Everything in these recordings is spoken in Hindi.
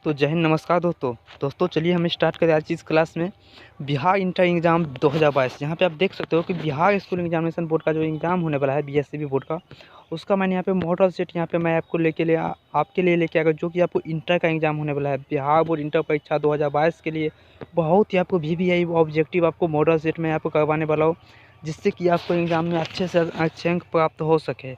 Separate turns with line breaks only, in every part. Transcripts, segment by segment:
तो जय हिंद, नमस्कार दोस्तों चलिए हम स्टार्ट करें आज की इस क्लास में बिहार इंटर एग्ज़ाम 2022। यहाँ पे आप देख सकते हो कि बिहार स्कूल एग्जामिनेशन बोर्ड का जो एग्ज़ाम होने वाला है बीएससीबी बोर्ड का, उसका मैंने यहाँ पे मॉडल सेट यहाँ पे मैं आपको आपके लिए लेके आकर, जो कि आपको इंटर का एग्ज़ाम होने वाला है बिहार बोर्ड इंटर परीक्षा 2022 के लिए। बहुत ही आपको VVI ऑब्जेक्टिव आपको मॉडल सेट में आपको करवाने वाला हूँ, जिससे कि आपको एग्ज़ाम में अच्छे से अच्छे अंक प्राप्त हो सके।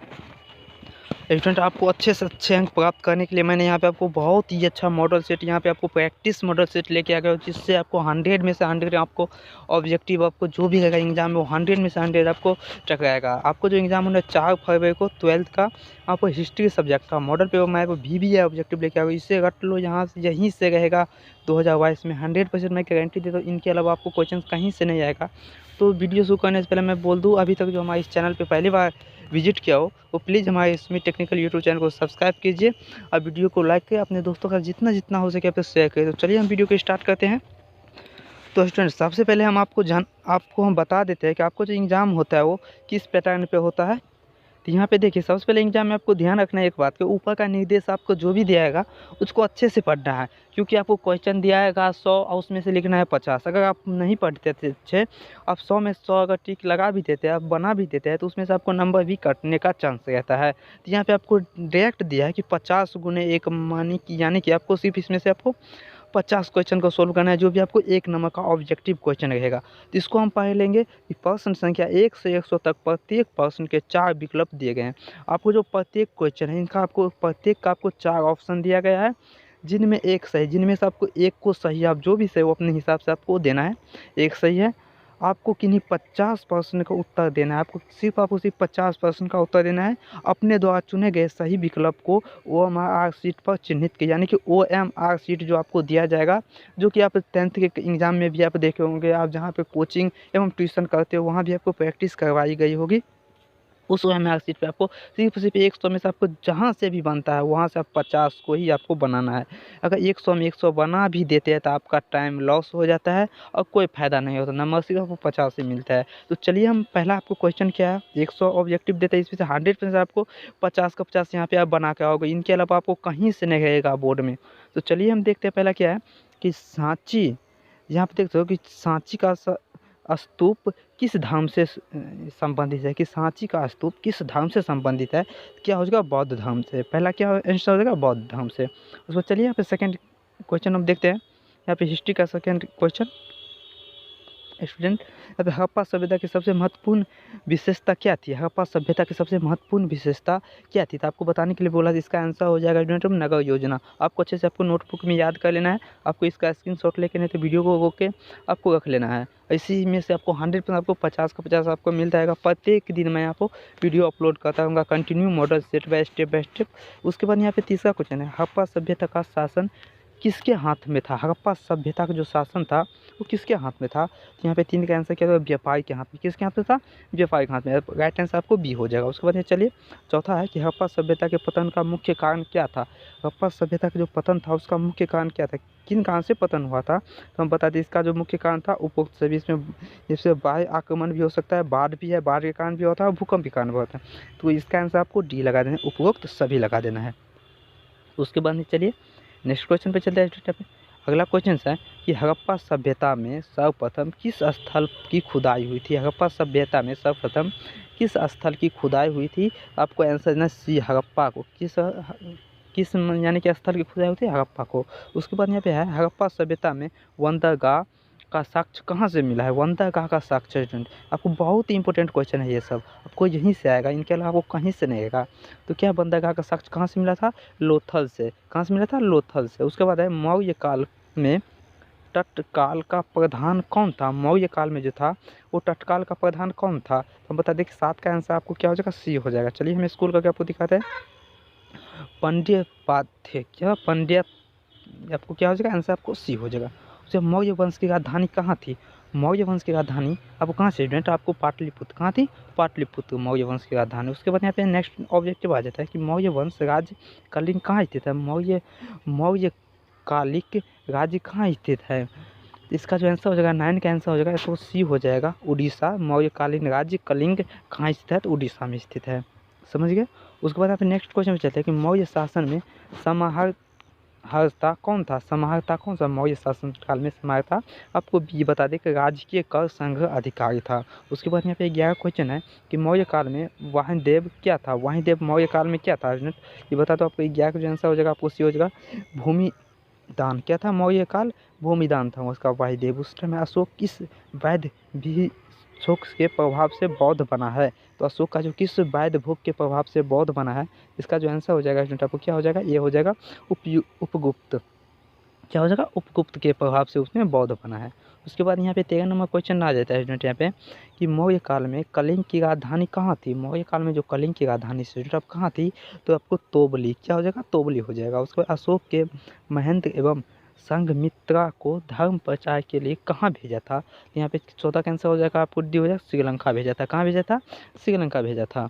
स्टूडेंट, आपको अच्छे से अच्छे अंक प्राप्त करने के लिए मैंने यहाँ पे आपको बहुत ही अच्छा मॉडल सेट यहाँ पे आपको प्रैक्टिस मॉडल सेट लेके आ गया हूँ, जिससे आपको 100 में से 100 आपको ऑब्जेक्टिव आपको जो भी रहेगा एग्जाम में वो 100 में से 100 आपको टकराएगा। आपको जो एग्जाम होना है 4 फरवरी को 12th का आपको हिस्ट्री सब्जेक्ट का मॉडल पेपर मैं आपको VVI ऑब्जेक्टिव लेके आ गया। इससे रट लो, यहाँ से यहीं से रहेगा 2022 में 100% मैं गारंटी देता हूँ। इनके अलावा आपको क्वेश्चन कहीं से नहीं आएगा। तो वीडियो शुरू करने से पहले मैं बोल दूँ, अभी तक जो हमारे इस चैनल पर पहली बार विजिट किया हो वो प्लीज़ हमारे इसमें टेक्निकल यूट्यूब चैनल को सब्सक्राइब कीजिए और वीडियो को लाइक करें, अपने दोस्तों का जितना हो सके आप शेयर करें। तो चलिए हम वीडियो को स्टार्ट करते हैं। तो स्टूडेंट, सबसे पहले हम आपको हम बता देते हैं कि आपको जो एग्ज़ाम होता है वो किस पैटर्न पे होता है। तो यहाँ पे देखिए, सबसे पहले एग्जाम में आपको ध्यान रखना है एक बात, कि ऊपर का निर्देश आपको जो भी दिया जाएगा उसको अच्छे से पढ़ना है, क्योंकि आपको क्वेश्चन दिया जाएगा 100 और उसमें से लिखना है 50। अगर आप नहीं पढ़ते थे अच्छे, आप 100 में 100 अगर टिक लगा भी देते हैं, आप बना भी देते हैं, तो उसमें से आपको नंबर भी कटने का चांस रहता है। तो यहाँ पे आपको डायरेक्ट दिया है कि 50 गुने 1 यानी कि आपको सिर्फ इसमें से आपको 50 क्वेश्चन को सोल्व करना है, जो भी आपको 1 नंबर का ऑब्जेक्टिव क्वेश्चन रहेगा। तो इसको हम पढ़ लेंगे कि पर्सन संख्या 1 से 100 तक प्रत्येक पर्सन के 4 विकल्प दिए गए हैं। आपको जो प्रत्येक क्वेश्चन है इनका आपको प्रत्येक का आपको 4 ऑप्शन दिया गया है, जिनमें एक सही, जिनमें से आपको एक को सही, आप जो भी सही वो अपने हिसाब से आपको देना है। एक सही है, आपको किन्हीं 50% का उत्तर देना है। आपको सिर्फ 50% का उत्तर देना है। अपने द्वारा चुने गए सही विकल्प को OMR शीट पर चिन्हित किया, यानी कि OMR शीट जो आपको दिया जाएगा, जो कि आप 10th के एग्ज़ाम में भी आप देखे होंगे, आप जहाँ पे कोचिंग एवं ट्यूशन करते हो वहाँ भी आपको प्रैक्टिस करवाई गई होगी। उस OMR शीट पे आपको सिर्फ 100 में से आपको जहाँ से भी बनता है वहाँ से आप 50 को ही आपको बनाना है। अगर 100 में 100 बना भी देते हैं तो आपका टाइम लॉस हो जाता है और कोई फ़ायदा नहीं होता, नंबर सिर्फ आपको 50 ही मिलता है। तो चलिए हम पहला आपको क्वेश्चन क्या है, 100 ऑब्जेक्टिव देते हैं, इसमें से 100% आपको 50 का 50 यहाँ पे आप बना के आओगे। इनके अलावा आपको कहीं से नहीं रहेगा बोर्ड में। तो चलिए हम देखते हैं पहला क्या है कि सांची, यहाँ पे देखते हो कि सांची का स्तूप किस धाम से संबंधित है, कि सांची का स्तूप किस धाम से संबंधित है। क्या हो जाएगा, बौद्ध धाम से। पहला क्या आंसर हो जाएगा, बौद्ध धाम से। उसको चलिए यहाँ पे सेकंड क्वेश्चन हम देखते हैं। यहाँ पे हिस्ट्री का सेकंड क्वेश्चन स्टूडेंट, अब हड़प्पा सभ्यता की सबसे महत्वपूर्ण विशेषता क्या थी। हड़प्पा सभ्यता की सबसे महत्वपूर्ण विशेषता क्या थी, तो आपको बताने के लिए बोला था। इसका आंसर हो जाएगा स्टूडेंट नगर योजना। आपको अच्छे से आपको नोटबुक में याद कर लेना है, आपको इसका स्क्रीनशॉट लेके नहीं तो वीडियो को रोक के आपको रख लेना है। इसी में से आपको 100% आपको 50 का 50 आपको मिल जाएगा। प्रत्येक दिन मैं आपको वीडियो अपलोड करता रहूँगा, continue model step by step. उसके बाद यहाँ पे तीसरा क्वेश्चन है, हड़प्पा सभ्यता का शासन किसके हाथ में था। हड़प्पा सभ्यता का जो शासन था वो किसके हाथ में था। तो यहाँ पे 3 का आंसर क्या था, व्यापारी के हाथ में। किसके हाथ में था, व्यापारी के हाथ में। राइट आंसर आपको बी हो जाएगा। उसके बाद चलिए चौथा है कि हड़प्पा सभ्यता के पतन का मुख्य कारण क्या था। हड़प्पा सभ्यता का जो पतन था उसका मुख्य कारण क्या था, किन कारण से पतन हुआ था। तो हम बता दें इसका जो मुख्य कारण था उपरोक्त सभी। इसमें जैसे बाह्य आक्रमण भी हो सकता है, बाढ़ भी है, बाढ़ के कारण भी होता है और भूकंप के कारण भी होता है। तो इसका आंसर आपको डी लगा देना है, उपरोक्त सभी लगा देना है। उसके बाद चलिए नेक्स्ट क्वेश्चन पे चलते हैं। अगला क्वेश्चन है कि हड़प्पा सभ्यता में सर्वप्रथम किस स्थल की खुदाई हुई थी। हड़प्पा सभ्यता में सर्वप्रथम किस स्थल की खुदाई हुई थी। आपको आंसर देना सी, हड़प्पा को। किस यानी कि स्थल की खुदाई हुई थी, हड़प्पा को। उसके बाद यहाँ पे है हड़प्पा सभ्यता में बंदरगाह का साक्ष्य कहाँ से मिला है। बंदरगाह का साक्ष्य स्टूडेंट आपको बहुत ही इंपॉर्टेंट क्वेश्चन है, ये सब आपको यहीं से आएगा, इनके अलावा आपको कहीं से नहीं आएगा। तो क्या बंदरगाह का साक्ष्य कहाँ से मिला था, लोथल से। कहाँ से मिला था, लोथल से। उसके बाद है मौर्य काल में तत्काल का प्रधान कौन था। मौर्य काल में जो था वो तत्काल का प्रधान कौन था। तो हम बता दें कि 7 का आंसर आपको क्या हो जाएगा, सी हो जाएगा। चलिए हम स्कूल का आपको दिखाते हैं। पंड्य आपको क्या हो जाएगा, आंसर आपको सी हो जाएगा। उसे मौर्य वंश की राजधानी कहाँ थी। मौर्य वंश की राजधानी आपको कहाँ से स्टूडेंट, आपको पाटलिपुत्र। कहाँ थी, पाटलिपुत्र मौर्य वंश की राजधानी। उसके बाद यहाँ पे नेक्स्ट ऑब्जेक्टिव आ जाता है कि मौर्य वंश राज्य कालीन कहाँ स्थित है। मौर्य कालिक राज्य कहाँ स्थित है। इसका जो आंसर हो जाएगा 9 का आंसर हो जाएगा, तो सी हो जाएगा, उड़ीसा। मौर्यकालीन राज्य कलिंग कहाँ स्थित है, तो उड़ीसा में स्थित है। समझ गए। उसके बाद यहाँ पे नेक्स्ट क्वेश्चन में चलते हैं कि मौर्य शासन में समाहर्ता कौन था? समाहर्ता कौन सा मौर्य शासन काल में समाहर्ता आपको बी बता दें कि राजकीय कर संग्रह अधिकारी था। उसके बाद यहाँ पे 11 क्वेश्चन है कि मौर्य काल में वाहिदेव क्या था? वाहिदेव मौर्य काल में क्या था? ये बता दो आपको 11 का जो आंसर हो जाएगा आपको सी हो जाएगा भूमि दान। क्या था मौर्य काल? भूमिदान था उसका वाहिदेव। उस टाइम अशोक किस वैद्य भी अशोक के प्रभाव से बौद्ध बना है? तो अशोक का जो किस वैद्य भोग के प्रभाव से बौद्ध बना है, इसका जो आंसर हो जाएगा स्टूडेंट आपको क्या हो जाएगा? ये हो जाएगा उपगुप्त। क्या हो जाएगा? उपगुप्त के प्रभाव से उसमें बौद्ध बना है। उसके बाद यहाँ पे 13 नंबर क्वेश्चन आ जाता है स्टूडेंट यहाँ पे कि मौर्य काल में कलिंग की राजधानी कहाँ थी? मौर्य काल में जो कलिंग की राजधानी स्टूडेंट अब कहाँ थी? तो आपको तोबली। क्या हो जाएगा? तोबली हो जाएगा। उसके बाद अशोक के महेंद्र एवं संघमित्रा को धर्म प्रचार के लिए कहाँ भेजा था? यहाँ पे 14 का आंसर हो जाएगा आपको डी हो जाएगा श्रीलंका भेजा था। कहाँ भेजा था? श्रीलंका भेजा था।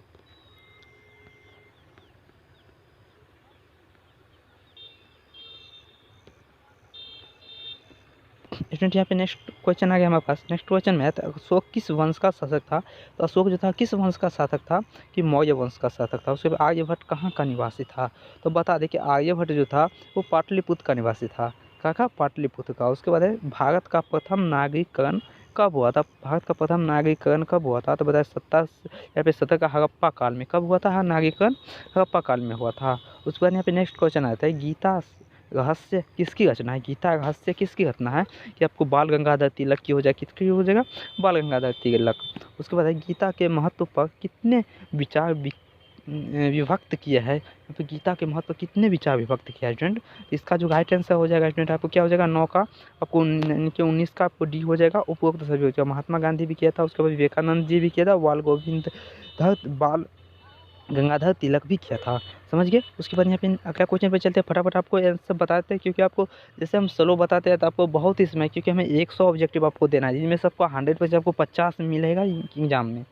स्टूडेंट यहाँ पे नेक्स्ट क्वेश्चन आ गया हमारे पास। नेक्स्ट क्वेश्चन में है तो अशोक किस वंश का शासक था? तो अशोक जो था किस वंश का शासक था? कि मौर्य वंश का शासक था। उसके बाद आर्यभट्ट कहाँ का निवासी था? तो बता दें कि आर्यभट्ट जो था वो पाटलिपुत्र का निवासी था। कहाँ का? पाटलिपुत्र का। उसके बाद है भारत का प्रथम नागरिकरण कब हुआ था? भारत का प्रथम नागरिकरण कब हुआ था? तो बताया यहाँ पे 17 का हड़प्पा काल में। कब हुआ था? हाँ, नागरिकरण हड़प्पा काल में हुआ था। उसके बाद यहाँ पे नेक्स्ट क्वेश्चन आता है गीता रहस्य किसकी रचना है? गीता रहस्य किसकी रचना है? कि आपको बाल गंगाधर तिलक की हो जाए। किसकी हो जाएगा? बाल गंगाधर तिलक। उसके बाद है गीता के महत्व पर कितने विचार विभक्त किया है? तो गीता के महत्व पर कितने विचार विभक्त किया है स्टूडेंट? इसका जो राइट आंसर हो जाएगा स्टूडेंट आपको क्या हो जाएगा? 9 का आपको 19 का आपको डी हो जाएगा। उपरोक्त सभी हो जाएगा। महात्मा गांधी भी किया था, उसके बाद विवेकानंद जी भी किया था, बाल गंगाधर तिलक भी किया था। समझ गए? उसके बाद यहाँ पे अगला क्वेश्चन पे चलते हैं। फटाफट आपको आंसर बताते हैं क्योंकि आपको जैसे हम स्लो बताते हैं तो आपको बहुत ही समय, क्योंकि हमें 100 ऑब्जेक्टिव आपको देना है जिनमें से आपको 100% आपको 50 मिलेगा एग्जाम में।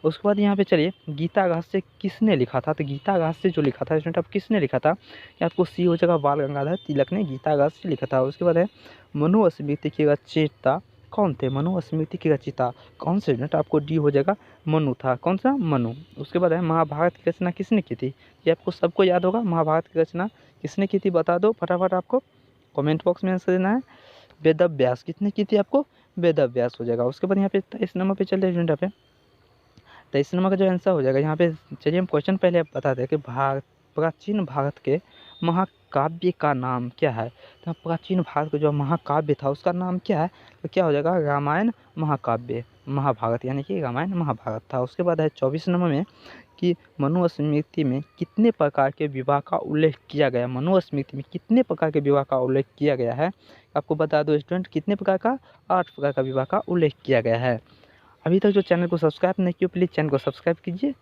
उसके बाद यहाँ पे चलिए गीता रहस्य किसने लिखा था? तो गीता रहस्य जो लिखा था स्टूडेंट आप किसने लिखा था? कि आपको सी हो जाएगा बाल गंगाधर तिलक ने गीता रहस्य लिखा था। उसके बाद है मनुस्मृति की रचयिता कौन थे? मनुस्मृति की रचयिता कौन से स्टूडेंट? आपको डी हो जाएगा मनु था। कौन सा? मनु। उसके बाद है महाभारत की रचना किसने की थी? ये आपको सबको याद होगा। महाभारत की रचना किसने की थी बता दो फटाफट। आपको कमेंट बॉक्स में आंसर देना है। वेदव्यास। कितने की थी? आपको वेदव्यास हो जाएगा। उसके बाद यहाँ पे 23 नंबर पे चलते हैं स्टूडेंट। यहाँ पे 23 नंबर का जो आंसर हो जाएगा यहाँ पे चलिए हम क्वेश्चन पहले बताते हैं कि प्राचीन भारत के महाकाव्य का नाम क्या है? तो प्राचीन भारत का जो महाकाव्य था उसका नाम क्या है? तो क्या हो जाएगा? रामायण महाकाव्य। महाभारत यानी कि रामायण महाभारत था। उसके बाद है 24 नंबर में कि मनुस्मृति में कितने प्रकार के विवाह का उल्लेख किया गया? मनुस्मृति में कितने प्रकार के विवाह का उल्लेख किया गया है? आपको बता दो स्टूडेंट कितने प्रकार का? 8 प्रकार का विवाह का उल्लेख किया गया है। अभी तक जो चैनल को सब्सक्राइब नहीं किया प्लीज़ चैनल को सब्सक्राइब कीजिए।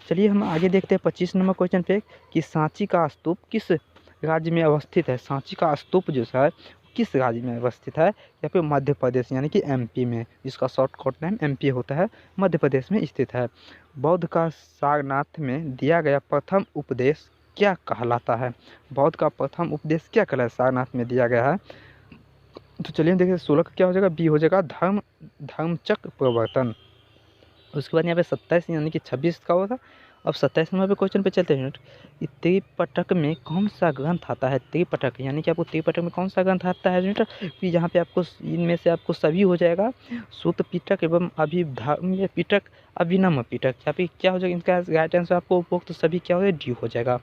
चलिए हम आगे देखते हैं 25 नंबर क्वेश्चन पे कि सांची का स्तूप किस राज्य में अवस्थित है? सांची का स्तूप जो है किस राज्य में अवस्थित है? यहाँ पे मध्य प्रदेश यानी कि एमपी में, जिसका शॉर्टकट नेम एमपी होता है, मध्य प्रदेश में स्थित है। बौद्ध का सारनाथ में दिया गया प्रथम उपदेश क्या कहलाता है? बौद्ध का प्रथम उपदेश क्या कहलाता है? सारनाथ में दिया गया है। तो चलिए देखिए 16 का क्या हो जाएगा? बी हो जाएगा धर्मचक्र प्रवर्तन। उसके बाद यहाँ पे 27 यानी कि 26 का होगा। अब 27 नंबर पे क्वेश्चन पे चलते हैं। त्रिपिटक में कौन सा ग्रंथ आता है? त्रिपिटक यानी कि आपको त्रिपिटक में कौन सा ग्रंथ आता है कि यहाँ पे आपको इनमें से आपको सभी हो जाएगा। सूत पिटक एवं अभिधर्म पिटक, अभिनव पिटक। यहाँ पे क्या हो जाएगा? इनका राइट आंसर आपको उपरोक्त सभी क्या हो जाएगा? डी हो जाएगा।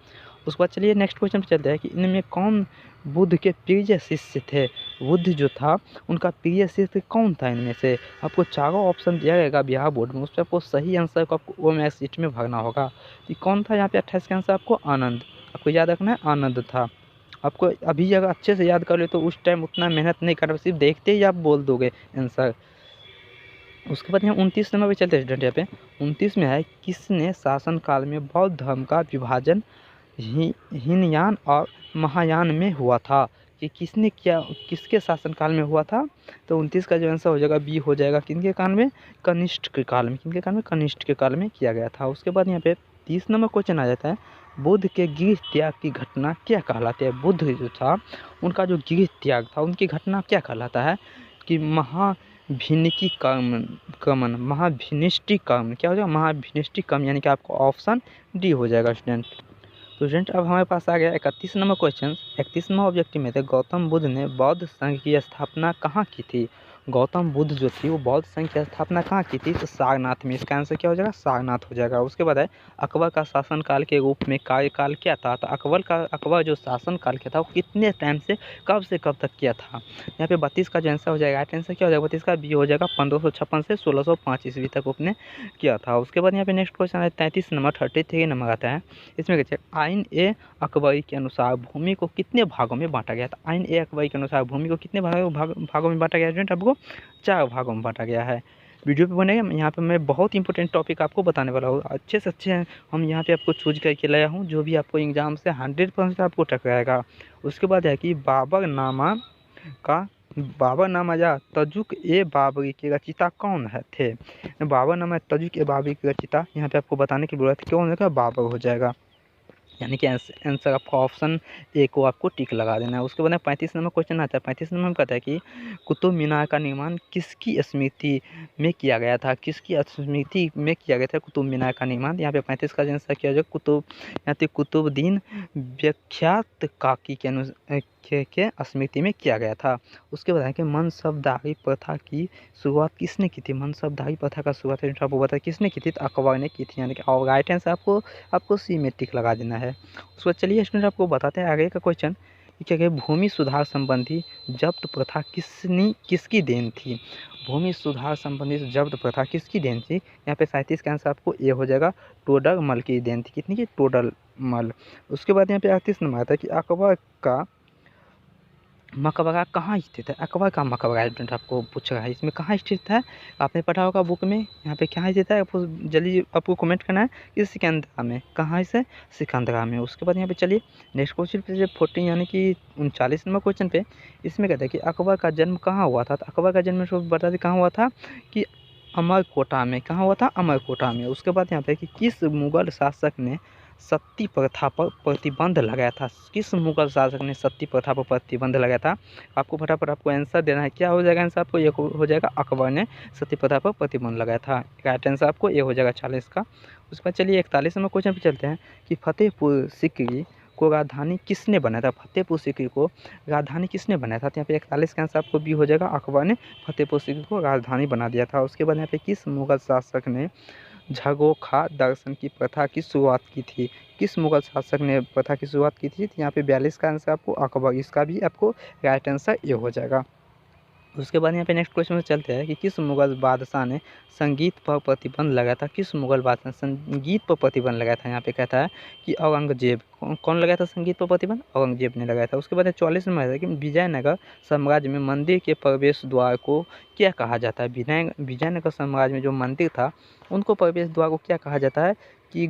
उसके बाद चलिए नेक्स्ट क्वेश्चन पे चलते हैं कि इनमें कौन बुद्ध के प्रिय शिष्य थे? बुद्ध जो था उनका प्रिय शिष्य कौन था? इनमें से आपको चारों ऑप्शन दिया जाएगा बिहार बोर्ड में, उस पर आपको सही आंसर को आपको OMS सीट में भरना होगा कि कौन था। यहाँ पे 28 का आंसर आपको आनंद, आपको याद रखना है आनंद था। आपको अभी अगर अच्छे से याद कर ले तो उस टाइम उतना मेहनत नहीं करना, सिर्फ देखते ही आप बोल दोगे आंसर। उसके बाद यहाँ 29 नंबर पे चलते हैं स्टूडेंट। यहाँ पे 29 में है किसने शासनकाल में बौद्ध धर्म का विभाजन हीनयान और महायान में हुआ था? कि किसने क्या, किसके शासनकाल में हुआ था? तो 29 का जो आंसर हो जाएगा बी हो जाएगा। किनके काल में? कनिष्ठ के काल में। किनके काल में? कनिष्ठ के काल में किया गया था। उसके बाद यहाँ पे 30 नंबर क्वेश्चन आ जाता है बुद्ध के गृह त्याग की घटना क्या कहलाती है? बुद्ध जो था उनका जो गृह त्याग था उनकी घटना क्या कहलाता है? कि महाभिनिकी क्रमण, महाभिनिष्टि क्रम। क्या हो जाएगा? महाभिनिष्टि क्रम यानी कि आपको ऑप्शन डी हो जाएगा स्टूडेंट। स्टूडेंट अब हमारे पास आ गया 31 नंबर क्वेश्चन। 31वां ऑब्जेक्टिव में थे गौतम बुद्ध ने बौद्ध संघ की स्थापना कहाँ की थी। गौतम बुद्ध जो थी वो बौद्ध संघ की स्थापना कहाँ की थी, तो सारनाथ में। इसका आंसर क्या हो जाएगा, सारनाथ हो जाएगा। उसके बाद है अकबर का शासनकाल के रूप में कार्यकाल क्या था, तो अकबर जो शासनकाल क्या था वो कितने टाइम से कब तक किया था। यहाँ पे 32 का जो आंसर हो जाएगा, राइट आंसर क्या हो जाएगा 32 का, बी हो जाएगा। 1556 से 1605 ईस्वी तक उसने किया था। उसके बाद यहाँ पे नेक्स्ट क्वेश्चन है 33 नंबर 33 नंबर आता है। इसमें कहते हैं आइन ए अकबरी के अनुसार भूमि को कितने भागों में बांटा गया था। आइन ए अकबरी के अनुसार भूमि को कितने भागों में बांटा गया है, आपको 4 भागों में बांटा गया है। वीडियो पे बनेगा, यहाँ पे मैं बहुत इंपॉर्टेंट टॉपिक आपको बताने वाला हूँ। अच्छे से अच्छे हम यहाँ पे आपको चूज करके लाया हूँ, जो भी आपको एग्जाम से 100% आपको टकराएगा। उसके बाद है कि बाबरनामा या तजुक ए बाबरी के रचिता कौन है थे। बाबरनामा तजुक ए बाबरी के रचिता यहाँ पे आपको बताने की जरूरत है, कौन होगा, बाबर हो जाएगा। यानी कि आंसर आपका ऑप्शन ए को आपको टिक लगा देना है। उसके बाद 35 नंबर क्वेश्चन आता है। 35 नंबर में कहता है कि कुतुब मीनार का निर्माण किसकी स्मृति में किया गया था, किसकी स्मृति में किया गया था कुतुब मीनार का निर्माण। यहाँ पे 35 का आंसर किया जाए कुतुबुद्दीन विख्यात काकी के स्मृति में किया गया था। उसके बाद है कि मनसबदारी प्रथा की शुरुआत किसने की थी। मनसबदारी प्रथा का शुरुआत आपको बता किसने की थी, तो अकबर ने की थी। यानी कि राइट आंसर आपको सी में टिक लगा देना है। उसके बाद चलिए स्टूडेंट आपको बताते हैं आगे का क्वेश्चन क्या है, भूमि सुधार संबंधी जब्त प्रथा किसकी देन थी। भूमि सुधार संबंधी जब्त प्रथा किसकी देन थी। यहाँ पे 37 का आंसर आपको ए हो जाएगा, टोडर मल की देन थी। कितनी की, टोडर मल। उसके बाद यहाँ पे 38 नंबर आता है कि अकबर का मकबरा कहाँ स्थित है। अकबर का मकबरा स्टूडेंट आपको पूछ रहा है, इसमें कहाँ स्थित है, आपने पढ़ा होगा बुक में। यहाँ पे कहाँ स्थित है, आपको जल्दी आपको कमेंट करना है कि सिकंदरा में। कहाँ से, सिकंदरा में। उसके बाद यहाँ पे चलिए नेक्स्ट क्वेश्चन पे 40 यानी कि 39 नंबर क्वेश्चन पे। इसमें कहता है कि अकबर का जन्म कहाँ हुआ था। तो अकबर का जन्म बता दें कहाँ हुआ था, कि अमरकोटा में। कहाँ हुआ था, अमरकोटा में। उसके बाद यहाँ पे कि किस मुगल शासक ने सती प्रथा पर प्रतिबंध लगाया था। किस मुगल शासक ने सती प्रथा पर प्रतिबंध लगाया था। आपको फटाफट आपको आंसर देना है, क्या हो जाएगा आंसर आपको, ये हो जाएगा अकबर ने सती प्रथा पर प्रतिबंध लगाया था। राइट आंसर आपको ये हो जाएगा 40 का। उसके बाद चलिए 41 नंबर क्वेश्चन पे चलते हैं कि फतेहपुर सीकरी को राजधानी किसने बनाया था। फतेहपुर सीकरी को राजधानी किसने बनाया था, तो यहाँ पे 41 का आंसर आपको बी हो जाएगा, अकबर ने फतेहपुर सीकरी को राजधानी बना दिया था। उसके बाद यहाँ पे किस मुगल शासक ने झरोखा दर्शन की प्रथा की शुरुआत की थी। किस मुगल शासक ने प्रथा की शुरुआत की थी, तो यहाँ पे 42 का आंसर आपको अकबर। इसका भी आपको राइट आंसर ये हो जाएगा। उसके बाद यहाँ पे नेक्स्ट क्वेश्चन में चलते हैं कि किस मुगल बादशाह ने संगीत पर प्रतिबंध लगाया था। किस मुगल बादशाह ने संगीत पर प्रतिबंध लगाया था। यहाँ पे कहता है कि औरंगजेब। कौन लगाया था संगीत पर प्रतिबंध, औरंगजेब ने लगाया था। उसके बाद 44 में है कि विजयनगर साम्राज्य में मंदिर के प्रवेश द्वार को क्या कहा जाता है। विजयनगर साम्राज्य में जो मंदिर था उनको प्रवेश द्वार को क्या कहा जाता है, कि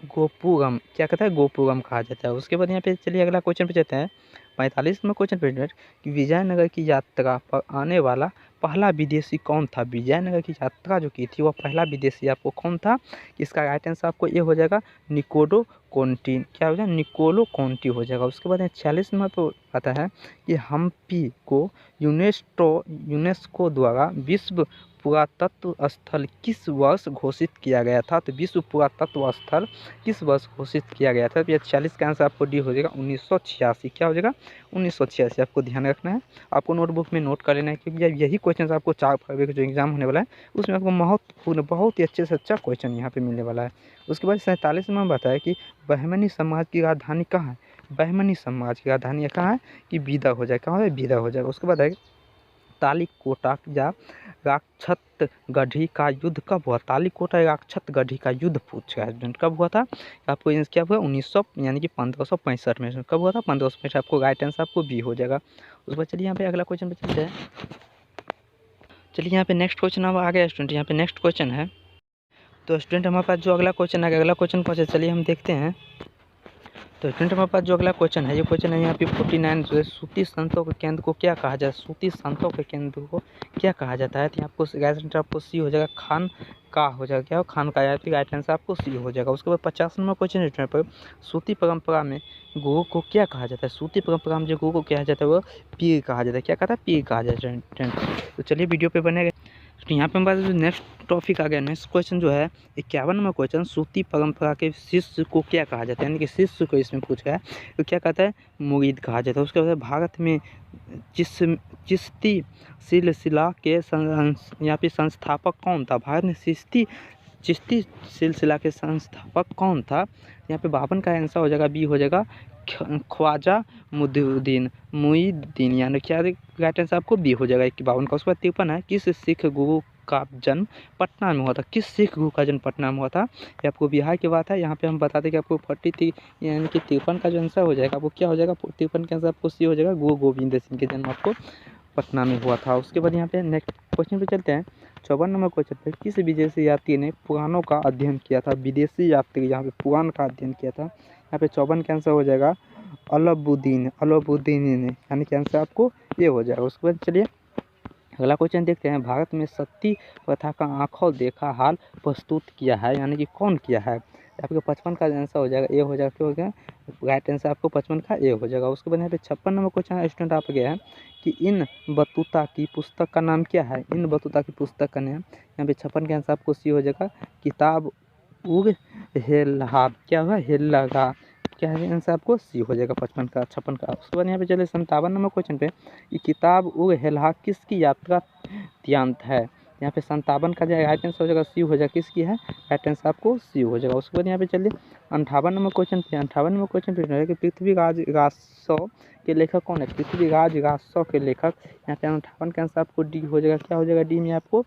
गोपुरम, क्या कहता है, गोपुरम कहा जाता है। उसके बाद यहाँ पे चलिए अगला क्वेश्चन पे चलते हैं 45 में क्वेश्चन पे कि विजयनगर की यात्रा पर आने वाला पहला विदेशी कौन था। विजयनगर की यात्रा जो की थी वह पहला विदेशी आपको कौन था। इसका राइट आंसर आपको ये हो जाएगा, निकोलो कोंटी। क्या हो जाएगा, निकोलो कोंटी हो जाएगा। उसके बाद 46 नंबर पर आता है कि हम्पी को यूनेस्को द्वारा विश्व पुरातत्व स्थल किस वर्ष घोषित किया गया था। तो विश्व पुरातत्व स्थल किस वर्ष घोषित किया गया था। तो ये 46 का आंसर आपको डी हो जाएगा, 1986। क्या हो जाएगा, 1986 आपको ध्यान रखना है। आपको नोटबुक में नोट कर लेना है, क्योंकि यही क्वेश्चन आपको 4 फरवरी का जो एग्जाम होने वाला है उसमें आपको महत्वपूर्ण बहुत ही अच्छे से अच्छा क्वेश्चन यहाँ पे मिलने वाला है। उसके बाद 47 में बताया कि बहमनी समाज की राजधानी कहाँ है। बहमनी समाज की राजधानी कहाँ है, कि बीदर हो जाएगा। कहाँ है, बीदर हो जाएगा। उसके बाद है तालीकोटा या राक्षतगढ़ी का युद्ध कब हुआ। तालीकोटा या राक्षतगढ़ी का युद्ध पूछ रहा है स्टूडेंट, कब हुआ था। आपको क्या हुआ, 1900 यानी कि 1565 में। कब हुआ था, 1565। आपको राइट आंसर आपको बी हो जाएगा। उसके बाद चलिए यहाँ पे अगला क्वेश्चन पे चलते हैं। चलिए यहाँ पे नेक्स्ट क्वेश्चन अब आ गया स्टूडेंट। यहाँ पे नेक्स्ट क्वेश्चन है, तो स्टूडेंट हमारे पास जो अगला क्वेश्चन आ गया, अगला क्वेश्चन कौन सा, चलिए हम देखते हैं। तो स्टूडेंट हमारे पास जो अगला क्वेश्चन है, ये क्वेश्चन है यहाँ पे 49 जो है, सूती संतों के केंद्र को क्या कहा जाए। सूती संतों के केंद्र को क्या कहा जाता है। तो यहाँ आपको आपको सी हो जाएगा, खान का हो जाएगा। क्या हो, खान का, या फिर राइट आंसर आपको सी हो जाएगा। उसके बाद 50 नंबर क्वेश्चन स्टूडेंट पर सूती परंपरा में गुरु को क्या कहा जाता है। सूती परंपरा में जो गुरु को क्या जाता है वो पीर कहा जाता है। क्या कहता है, पीर कहा जाता है स्टूडेंट। तो चलिए वीडियो पे बनेगा तो यहाँ पे हमारे पास जो नेक्स्ट टॉपिक आ गया, नेक्स्ट क्वेश्चन जो है 51 नंबर क्वेश्चन, सूती परंपरा के शिष्य को क्या कहा जाता है, यानी कि शिष्य को इसमें पूछा है तो क्या कहता है, मुरीद कहा जाता है। उसके बाद भारत में चिश्ती सिलसिला के यहाँ पे संस्थापक कौन था, भारत में चिश्ती सिलसिला के संस्थापक कौन था। यहाँ पे 52 का आंसर हो जाएगा बी हो जाएगा ख्वाजा मुइनुद्दीन, यानी क्या राइट आंसर आपको बी हो जाएगा 52 का। उसके बाद 53 है, किस सिख गुरु का जन्म पटना में हुआ था, किस सिख गुरु का जन्म पटना में हुआ था। ये आपको बिहार की बात है। यहाँ पे हम बताते कि आपको 43 यानी कि 53 का जो आंसर हो जाएगा वो क्या हो जाएगा, 53 के आंसर आपको सी हो जाएगा, गुरु गोविंद सिंह के जन्म आपको पटना में हुआ था। उसके बाद यहाँ पे नेक्स्ट क्वेश्चन पे चलते हैं 54 नंबर क्वेश्चन पे, किस विदेशी यात्री ने पुराणों का अध्ययन किया था, विदेशी यात्री यहाँ पे पुराण का अध्ययन किया था। यहाँ पे 54 का आंसर हो जाएगा अलाउद्दीन ने, यानी कि आंसर आपको ये हो जाएगा। उसके बाद चलिए अगला क्वेश्चन देखते हैं, भारत में सती प्रथा का आंखों देखा हाल प्रस्तुत किया है, यानी कि कौन किया है। आपके 55 का आंसर हो जाएगा ए हो जाएगा, क्यों हो गया राइट आंसर आपको 55 का ए हो जाएगा। उसके बाद यहाँ पे 56 नंबर क्वेश्चन स्टूडेंट आप गया है कि इन बतूता की पुस्तक का नाम क्या है, इन बतूता की पुस्तक का नाम यहाँ पे 56 का आंसर आपको सी हो जाएगा किताब उग हेल्हा, क्या होगा हेल्हा, क्या है आंसर आपको सी हो जाएगा 56 का। उसके बाद यहाँ पे चले 57 नंबर क्वेश्चन पे, ये किताब उग हेल्हा किसकी यात्रा त्यांत है। यहाँ पे 57 का जो राइट आंसर हो जाएगा सी हो जाएगा, किसकी है राइट आंसर आपको सी हो जाएगा। उसके बाद यहाँ पे चलिए 58 नंबर क्वेश्चन पे, 58 नंबर क्वेश्चन पे कि पृथ्वीराज राजसौ के लेखक कौन है, पृथ्वीराज राजसौ के लेखक। यहाँ पे 58 का आंसर आपको डी हो जाएगा, क्या हो जाएगा डी में आपको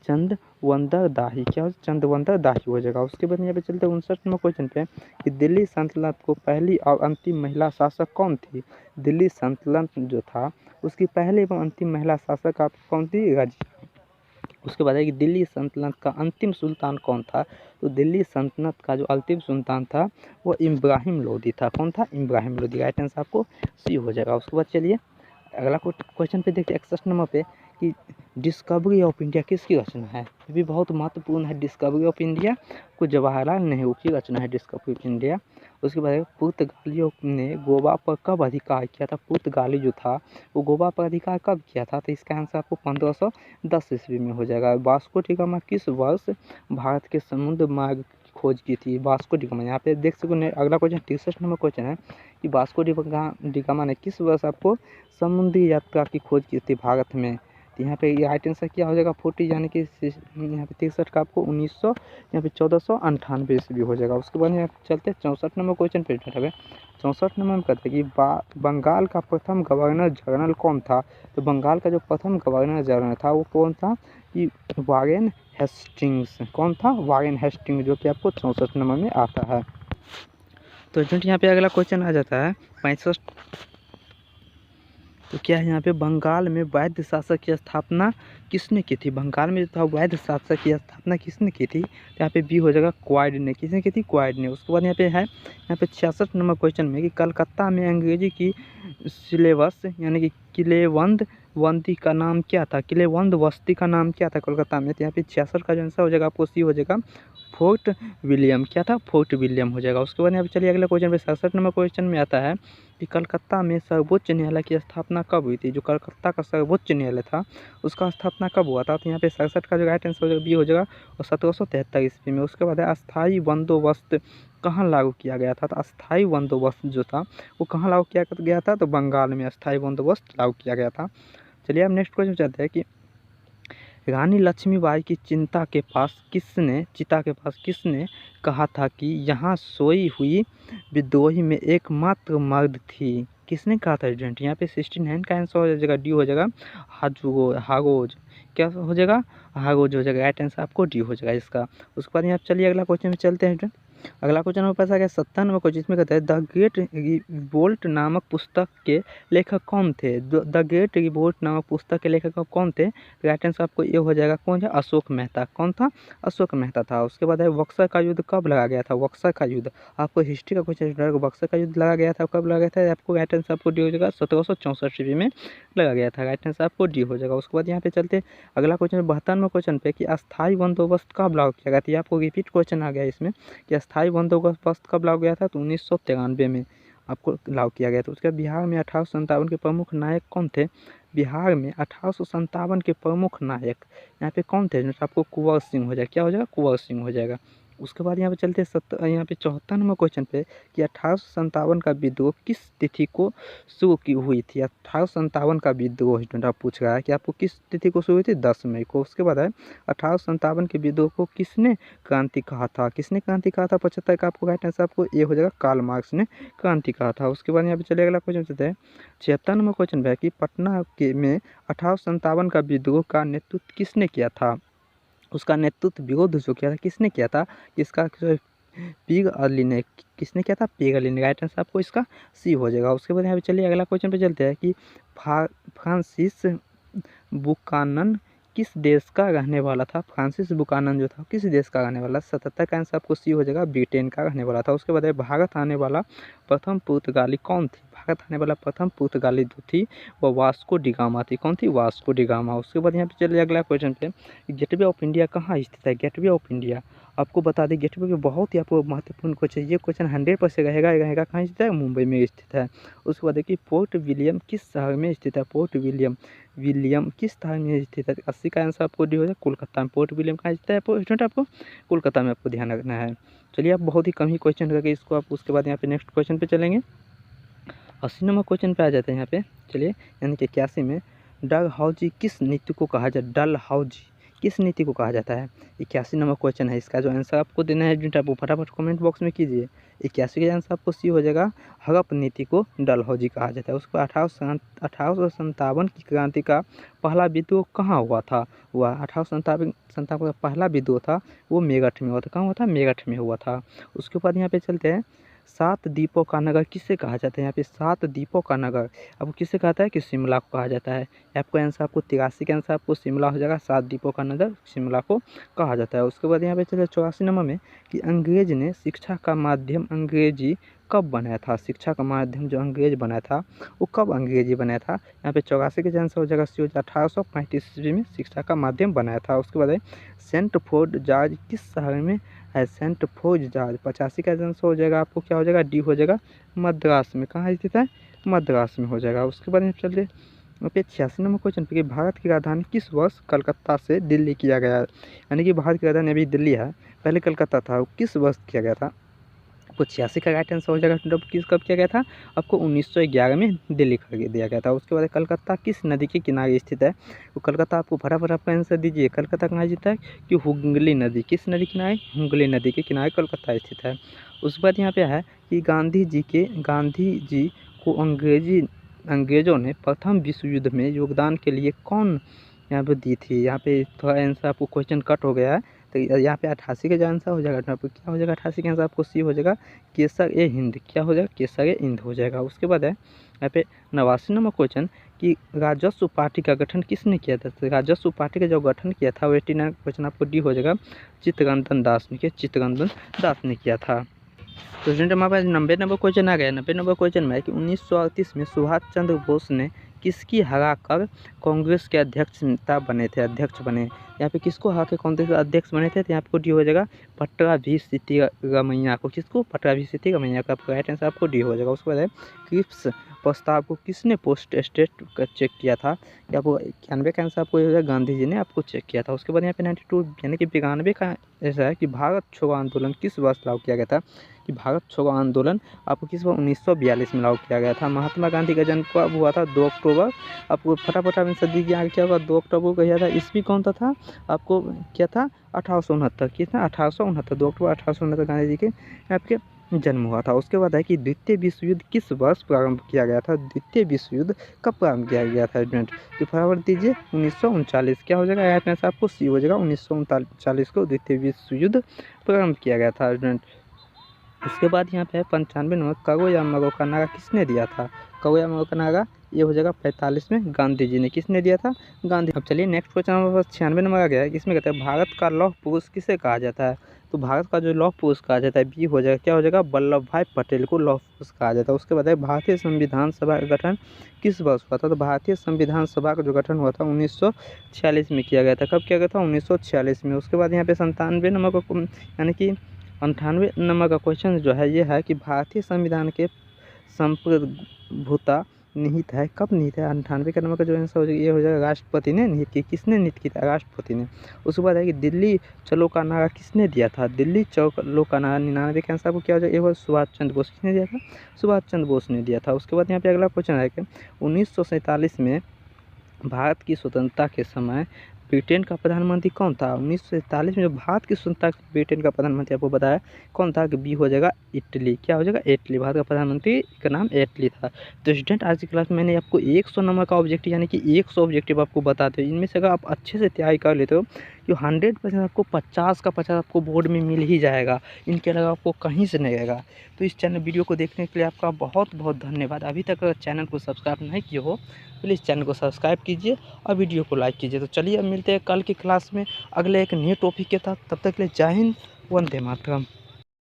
चंदवंदर दाही, क्या हो चंदवंदर दाही हो जाएगा। उसके बाद यहाँ पे चलते 59 नंबर क्वेश्चन पे कि दिल्ली सल्तनत को पहली और अंतिम महिला शासक कौन थी, दिल्ली सल्तनत जो था उसकी पहली एवं अंतिम महिला शासक आप कौन थी, रजिया। उसके बाद है कि दिल्ली सल्तनत का अंतिम सुल्तान कौन था, तो दिल्ली सल्तनत का जो अंतिम सुल्तान था वो इब्राहिम लोदी था, कौन था इब्राहिम लोदी, राइट आंसर आपको सी हो जाएगा। उसके बाद चलिए अगला क्वेश्चन पे देखते हैं 61 नंबर पे कि डिस्कवरी ऑफ इंडिया किसकी रचना है, ये भी बहुत महत्वपूर्ण है। डिस्कवरी ऑफ इंडिया को जवाहरलाल नेहरू की रचना है, डिस्कवरी ऑफ इंडिया। उसके बाद पुर्तगालियों ने गोवा पर कब अधिकार किया था, पुर्तगाली जो था वो गोवा पर अधिकार कब किया था, तो इसका आंसर आपको 1510 ईस्वी में हो जाएगा। वास्को डी गामा किस वर्ष भारत के समुद्र मार्ग खोज की थी, वास्को डी गामा। यहाँ पे देख सकते अगला क्वेश्चन 63 नंबर क्वेश्चन है कि वास्को डी गामा ने किस वर्ष आपको समुद्री यात्रा की खोज की थी भारत में। तो यहाँ पे राइट आंसर क्या हो जाएगा 40, यानी कि यहाँ पे 63 का आपको 1900 यहाँ पे 1498 ईस्वी हो जाएगा। उसके बाद यहाँ चलते 64 नंबर क्वेश्चन पे 64 नंबर में कहते हैं कि बंगाल का प्रथम गवर्नर जनरल कौन था, तो बंगाल का जो प्रथम गवर्नर जनरल था वो कौन था, कि वारेन हेस्टिंग्स, कौन था वारेन हेस्टिंग्स, जो कि आपको 64 नंबर में आता है। तो जो यहाँ पे अगला क्वेश्चन आ जाता है 65, तो क्या है यहाँ पे बंगाल में वैध शासक की स्थापना किसने की थी, बंगाल में जो था वैध शासक की स्थापना किसने की थी, तो यहाँ पे बी हो जाएगा क्वाइड ने, किसने की थी क्वाइड ने। उसके बाद यहाँ पे है यहाँ पे 66 नंबर क्वेश्चन में कि कलकत्ता में अंग्रेजी की सिलेबस यानी कि किलेवंद वंती का नाम क्या था, किलेवंद वस्ती का नाम क्या था कोलकाता में, तो यहाँ पे 66 का जो आंसर हो जाएगा आपको सी हो जाएगा फोर्ट विलियम, क्या था फोर्ट विलियम हो जाएगा। उसके बाद यहाँ पे चलिए अगले क्वेश्चन पे 67 नंबर क्वेश्चन में आता है कि कलकत्ता में सर्वोच्च न्यायालय की स्थापना कब हुई थी, जो कलकत्ता का सर्वोच्च न्यायालय था उसका स्थापना कब हुआ था, तो यहाँ पे 67 का जो राइट आंसर हो जाएगा बी हो जाएगा और 1773 ईस्वी में। उसके बाद अस्थायी बंदोबस्त कहाँ लागू किया गया था, तो अस्थायी बंदोबस्त जो था वो कहाँ लागू किया गया था, तो बंगाल में अस्थायी बंदोबस्त लागू किया गया था। चलिए अब नेक्स्ट क्वेश्चन चलते हैं कि रानी लक्ष्मीबाई की चिता के पास किसने कहा था कि यहाँ सोई हुई विद्रोही में एकमात्र मर्द थी, किसने कहा था स्टूडेंट। यहाँ पे 69 का आंसर हो जाएगा डी हो जाएगा हागोज, क्या हो जाएगा हागोज हो जाएगा, राइट आंसर आपको डी हो जाएगा इसका। उसके बाद यहाँ चलिए अगला क्वेश्चन में चलते हैं स्टूडेंट। अगला क्वेश्चन में पास आ गया 57 नंबर क्वेश्चन, जिसमें कहता है द ग्रेट रिवोल्ट नामक पुस्तक के लेखक कौन थे, द ग्रेट रिवोल्ट नामक पुस्तक के लेखक कौन थे, राइट आंसर आपको ये हो जाएगा कौन है अशोक मेहता, कौन था अशोक मेहता था। उसके बाद है बक्सर का युद्ध कब लगा गया था, बक्सर का युद्ध आपको हिस्ट्री का क्वेश्चन, बक्सर का युद्ध लगा गया था कब लगा गया था, आपको राइट आंसर आपको डी हो जाएगा 1764 ईस्वी में लगा गया था, राइट आंसर आपको डी हो जाएगा। उसके बाद यहाँ पे चलते अगला क्वेश्चन 72 नंबर क्वेश्चन पे कि अस्थायी बंदोबस्त कब लागू किया गया था, आपको रिपीट क्वेश्चन आ गया इसमें कि अस्थायी बंदोबस्त कब लागू गया था, तो 1993 में आपको लागू किया गया था। उसके बाद बिहार में 1857 के प्रमुख नायक कौन थे? बिहार में 1857 के प्रमुख नायक यहाँ पे कौन थे? जैसे आपको कुंवर सिंह हो जाएगा, क्या हो जाएगा? कुंवर सिंह हो जाएगा। उसके बाद यहाँ पे चलते यहाँ पे 74 नंबर क्वेश्चन पे कि 1857 का विद्रोह किस तिथि को शुरू की हुई थी? 1857 का विद्रोह स्टूडेंट आप पूछ रहा है कि आपको किस तिथि को शुरू हुई थी? 10 मई को। उसके बाद है 1857 के विद्रोह को किसने क्रांति कहा था? किसने क्रांति कहा था? 75 का आपको राइट आंसर आपको ये हो जाएगा, कार्ल मार्क्स ने क्रांति कहा था। उसके बाद यहाँ पे चलिए अगला क्वेश्चन चलते हैं 76 नंबर क्वेश्चन है कि पटना के में 1857 का विद्रोह का नेतृत्व किसने किया था? उसका नेतृत्व विरोध जो किया था किसने किया था? किसका? पीग अली ने। किसने किया था? पीग अली ने। राइट आंसर आपको इसका सी हो जाएगा। उसके बाद यहाँ पे चलिए अगला क्वेश्चन पे चलते हैं कि फ्रांसिस बुकानन किस देश का रहने वाला था? फ्रांसिस बुकानन जो था किस देश का रहने वाला? 77 का आंसर आपको सी हो जाएगा, ब्रिटेन का रहने वाला था। उसके बाद भारत आने वाला प्रथम पुर्तगाली कौन थी? भारत आने वाला प्रथम पुर्तगाली जो थी वो वास्को डी गामा थी। कौन थी? Vasco D gamma. उसके बाद यहाँ पे चलिए अगला क्वेश्चन पे, गेटवे ऑफ इंडिया कहाँ स्थित है? गेटवे ऑफ इंडिया आपको बता दें, गेटवे पे बहुत ही आपको महत्वपूर्ण क्वेश्चन, ये क्वेश्चन 100% रहेगा कहाँ स्थित है? मुंबई में स्थित है। उसके बाद देखिए पोर्ट विलियम किस शहर में स्थित है? पोर्ट विलियम किस शहर में स्थित है? 80 का आंसर आपको डी हो जाए, कोलकाता में। पोर्ट विलियम कहाँ स्थित है स्टूडेंट? आपको कोलकाता में आपको ध्यान रखना है। चलिए आप बहुत ही कम ही क्वेश्चन करके इसको आप उसके बाद यहाँ पे नेक्स्ट क्वेश्चन पे चलेंगे। 80 नंबर क्वेश्चन पे आ जाते हैं यहाँ पे। चलिए यानी कि 81 में डलहौजी किस नीति को कहा जाता है? डलहौजी किस नीति को कहा जाता है? 81 नंबर क्वेश्चन है। इसका जो आंसर आपको देना है जो आप फटाफट कमेंट बॉक्स में कीजिए। 81 का आंसर आपको सी हो जाएगा, हड़प्पा नीति को डलहौजी कहा जाता है। उसको 1857 की क्रांति का पहला विद्रोह कहाँ हुआ था? वह 1857 का पहला विद्रोह था वो मेरठ में हुआ था। कहाँ हुआ था? मेरठ में हुआ था। उसके बाद यहाँ पे चलते हैं, 7 द्वीपों का नगर किसे कहा जाता है? यहाँ पे 7 द्वीपों का नगर आपको किसे कहता है? कि शिमला को कहा जाता है। आपको आंसर आपको 83 के आंसर आपको शिमला हो जाएगा, 7 द्वीपों का नगर शिमला को कहा जाता है। उसके बाद यहाँ पे चलिए 84 नंबर में कि अंग्रेज ने शिक्षा का माध्यम अंग्रेजी कब बनाया था? शिक्षा का माध्यम जो अंग्रेज बनाया था वो कब अंग्रेजी बनाया था? यहाँ पे 84 के आंसर हो जाएगा सी हो जाएगा, 1835 ईस्वी में शिक्षा का माध्यम बनाया था। उसके बाद सेंट फोर्ड जॉर्ज किस शहर में है? सेंट फोर्ड जॉर्ज 85 का आंसर हो जाएगा आपको क्या हो जाएगा? डी हो जाएगा, मद्रास में। कहाँ स्थित है? मद्रास में हो जाएगा। उसके बाद चलते यहाँ पे 86 नंबर क्वेश्चन पे कि भारत की राजधानी किस वर्ष कलकत्ता से दिल्ली किया गया? यानी कि भारत की राजधानी अभी दिल्ली है, पहले कलकत्ता था, वो किस वर्ष किया गया था? आपको 86 का राइट आंसर हो जाएगा। किस कब किया गया था? आपको 1911 में दिल्ली कर दिया गया था। उसके बाद कलकत्ता किस नदी के किनारे स्थित है? तो कलकत्ता आपको फटाफट आपका आंसर दीजिए। कलकत्ता कहाँ स्थित है? कि हुगली नदी। किस नदी किनारे? हुगली नदी के किनारे कलकत्ता स्थित है। उसके बाद यहाँ पे है कि गांधी जी को अंग्रेजों ने प्रथम विश्व युद्ध में योगदान के लिए कौन यहाँ पे दी थी? यहाँ पे थोड़ा आंसर आपको क्वेश्चन कट हो गया है, तो यहाँ पे 88 का जो आंसर हो जाएगा आपको क्या हो जाएगा? 88 का आंसर आपको सी हो जाएगा, केसर ए हिंद। क्या हो जाएगा? केसर ए हिंद हो जाएगा। उसके बाद है यहाँ पे 89 नंबर क्वेश्चन कि राजस्व पार्टी का गठन किसने किया था? तो राजस्व पार्टी का जो गठन किया था वो 89 क्वेश्चन आपको डी हो जाएगा, चित्तरंजन दास ने किया। चित्तरंजन दास ने किया था। तो स्टूडेंट हमारे पास 90 नंबर क्वेश्चन आ गया। 90 नंबर क्वेश्चन में है कि 1938 में सुभाष चंद्र बोस ने किसकी हरा कर कांग्रेस के अध्यक्ष बने? यहाँ पे किसको हरा के कांग्रेस के अध्यक्ष बने थे? तो यहाँ आपको डी हो जाएगा, पटरा भी सिटी रमैया को। किसको? पटरा भी सिटी रमैया का। आपका राइट आंसर आपको डी हो जाएगा। उसके बाद क्रिप्स प्रस्ताव को किसने पोस्ट स्टेट चेक किया था? कि आपको 91 का आंसर आपको हो जाएगा, गांधी जी ने आपको चेक किया था। उसके बाद यहाँ पे 92 यानी कि 92 का ऐसा है कि भारत छोड़ो आंदोलन किस वर्ष लागू किया गया था? कि भारत छोड़ो आंदोलन आपको किस वर्ष? 1942 में लागू किया गया था। महात्मा गांधी का जन्म कब हुआ था? 2 अक्टूबर। आपको फटाफट आंसर दीजिए आगे क्या होगा? 2 अक्टूबर को किया था। ईस्वी कौन सा था? आपको क्या था? 1869। कितना? 1869। 2 अक्टूबर 1869 गांधी जी के आपके जन्म हुआ था। उसके बाद है कि द्वितीय विश्व युद्ध किस वर्ष प्रारंभ किया गया था? द्वितीय विश्व युद्ध कब प्रारंभ किया गया था स्टूडेंट? तो फटाफट दीजिए, 1939। क्या हो जाएगा? राइट आंसर आपको सी हो जाएगा, 1939 को द्वितीय विश्व युद्ध प्रारंभ किया गया था स्टूडेंट। उसके बाद यहाँ पे 95 नंबर कागोयामा का नारा किसने दिया था? कागोयामा का नारा ये हो जाएगा 45 में गांधी जी ने। किसने दिया था? गांधी। अब चलिए नेक्स्ट क्वेश्चन हमारे पास 96 नंबर आ गया है। इसमें कहते हैं भारत का लौह पुरुष किसे कहा जाता है? तो भारत का जो लौह पुरुष कहा जाता है बी हो जाएगा, क्या हो जाएगा? वल्लभ भाई पटेल को लौह पुरुष कहा जाता है। उसके बाद भारतीय संविधान सभा का गठन किस वर्ष हुआ था? तो भारतीय संविधान सभा का जो गठन हुआ था 1946 में किया गया था। कब किया गया था? 1946 में। उसके बाद यहाँ पे 97 नंबर को यानी कि 98 नंबर का क्वेश्चन जो है ये है कि भारतीय संविधान के संप्रभुता निहित है। कब निहित है? 98 का नंबर का जो आंसर हो जाएगा ये हो जाएगा राष्ट्रपति ने निहित की। किसने निहित की था? राष्ट्रपति ने। उसके बाद है कि दिल्ली चलो का नारा किसने दिया था? दिल्ली चलो का नारा 99 के आंसर आपको क्या हो जाएगा? ये हो सुभाष चंद्र बोस। किसने दिया था? सुभाष चंद्र बोस ने दिया था। उसके बाद यहाँ पे अगला क्वेश्चन है कि 1947 में भारत की स्वतंत्रता के समय ब्रिटेन का प्रधानमंत्री कौन था? 1947 में जो भारत की स्वतंत्रता ब्रिटेन का प्रधानमंत्री आपको बताया कौन था? कि बी हो जाएगा इटली। क्या हो जाएगा? इटली। भारत का प्रधानमंत्री का नाम इटली था। तो स्टूडेंट आज की क्लास में मैंने आपको 100 नंबर का ऑब्जेक्टिव यानी कि 100 ऑब्जेक्टिव आपको बताते हो। इनमें से अगर आप अच्छे से तैयारी कर लेते हो तो 100% आपको 50 का 50 आपको बोर्ड में मिल ही जाएगा। इनके अलावा आपको कहीं से नहीं रहेगा। तो इस चैनल वीडियो को देखने के लिए आपका बहुत बहुत धन्यवाद। अभी तक अगर चैनल को सब्सक्राइब नहीं किए हो प्लीज़ चैनल को सब्सक्राइब कीजिए और वीडियो को लाइक कीजिए। तो चलिए अब मिलते हैं कल की क्लास में अगले एक नए टॉपिक के साथ। तब तक के लिए जय हिंद, वंदे मातरम।